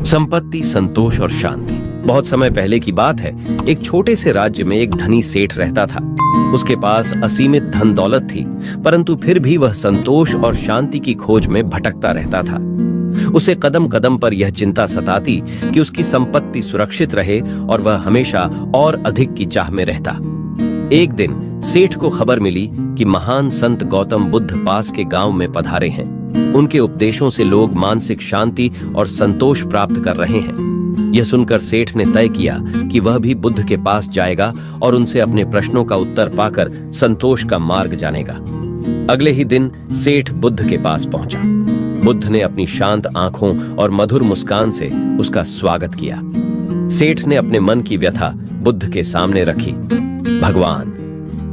संपत्ति, संतोष और शांति। बहुत समय पहले की बात है। एक छोटे से राज्य में एक धनी सेठ रहता था। उसके पास असीमित धन दौलत थी, परंतु फिर भी वह संतोष और शांति की खोज में भटकता रहता था। उसे कदम कदम पर यह चिंता सताती कि उसकी संपत्ति सुरक्षित रहे और वह हमेशा और अधिक की चाह में रहता। एक दिन सेठ को खबर मिली कि महान संत गौतम बुद्ध पास के गांव में पधारे हैं। उनके उपदेशों से लोग मानसिक शांति और संतोष प्राप्त कर रहे हैं। यह सुनकर सेठ ने तय किया कि वह भी बुद्ध के पास जाएगा और उनसे अपने प्रश्नों का उत्तर पाकर संतोष का मार्ग जानेगा। अगले ही दिन सेठ बुद्ध के पास पहुंचा। बुद्ध ने अपनी शांत आंखों और मधुर मुस्कान से उसका स्वागत किया। सेठ ने अपने मन की व्यथा बुद्ध के सामने रखी। भगवान,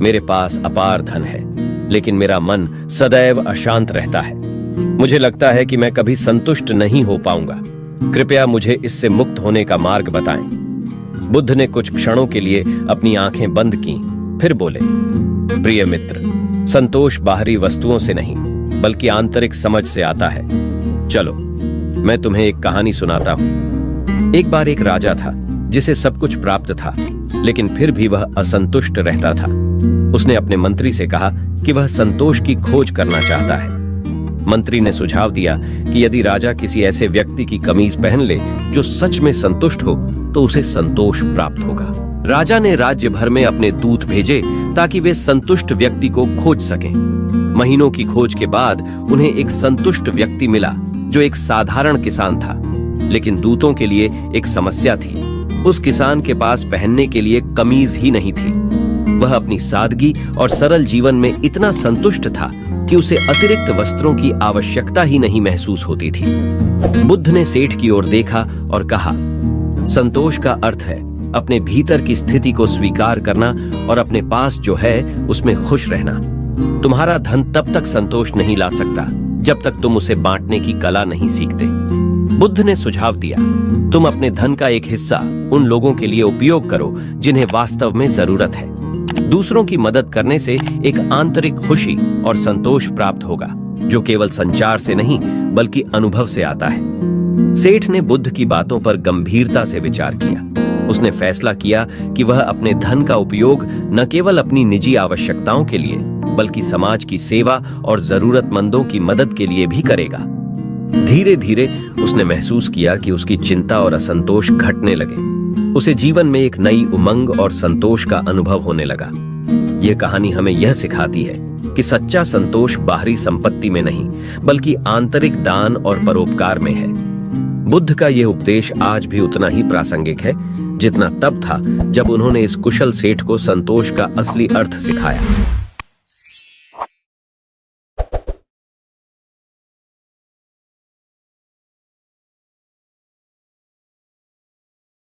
मेरे पास अपार धन है, लेकिन मेरा मन सदैव अशांत रहता है। मुझे लगता है कि मैं कभी संतुष्ट नहीं हो पाऊंगा। कृपया मुझे इससे मुक्त होने का मार्ग बताएं। बुद्ध ने कुछ क्षणों के लिए अपनी आंखें बंद कीं, फिर बोले, प्रिय मित्र, संतोष बाहरी वस्तुओं से नहीं बल्कि आंतरिक समझ से आता है। चलो, मैं तुम्हें एक कहानी सुनाता हूं। एक बार एक राजा था जिसे सब कुछ प्राप्त था, लेकिन फिर भी वह असंतुष्ट रहता था। उसने अपने मंत्री से कहा कि वह संतोष की खोज करना चाहता है। मंत्री ने सुझाव दिया कि यदि राजा किसी ऐसे व्यक्ति की कमीज पहन ले जो सच में संतुष्ट हो तो उसे संतोष प्राप्त होगा। राजा ने राज्य भर में अपने दूत भेजे ताकि वे संतुष्ट व्यक्ति को खोज सकें। महीनों की खोज के बाद उन्हें एक संतुष्ट व्यक्ति मिला जो एक साधारण किसान था, लेकिन दूतों के लिए एक समस्या थी। उस किसान के पास पहनने के लिए कमीज ही नहीं थी। वह अपनी सादगी और सरल जीवन में इतना संतुष्ट था कि उसे अतिरिक्त वस्त्रों की आवश्यकता ही नहीं महसूस होती थी। बुद्ध ने सेठ की ओर देखा और कहा, संतोष का अर्थ है अपने भीतर की स्थिति को स्वीकार करना और अपने पास जो है उसमें खुश रहना। तुम्हारा धन तब तक संतोष नहीं ला सकता जब तक तुम उसे बांटने की कला नहीं सीखते। बुद्ध ने सुझाव दिया, तुम अपने धन का एक हिस्सा उन लोगों के लिए उपयोग करो जिन्हें वास्तव में जरूरत है। दूसरों की मदद करने से एक आंतरिक खुशी और संतोष प्राप्त होगा जो केवल संचार से नहीं बल्कि अनुभव से आता है। सेठ ने बुद्ध की बातों पर गंभीरता से विचार किया। उसने फैसला किया कि वह अपने धन का उपयोग न केवल अपनी निजी आवश्यकताओं के लिए बल्कि समाज की सेवा और जरूरतमंदों की मदद के लिए भी करेगा। धीरे धीरे उसने महसूस किया कि उसकी चिंता और असंतोष घटने लगे। उसे जीवन में एक नई उमंग और संतोष का अनुभव होने लगा। यह कहानी हमें यह सिखाती है कि सच्चा संतोष बाहरी संपत्ति में नहीं बल्कि आंतरिक दान और परोपकार में है। बुद्ध का यह उपदेश आज भी उतना ही प्रासंगिक है जितना तब था जब उन्होंने इस कुशल सेठ को संतोष का असली अर्थ सिखाया।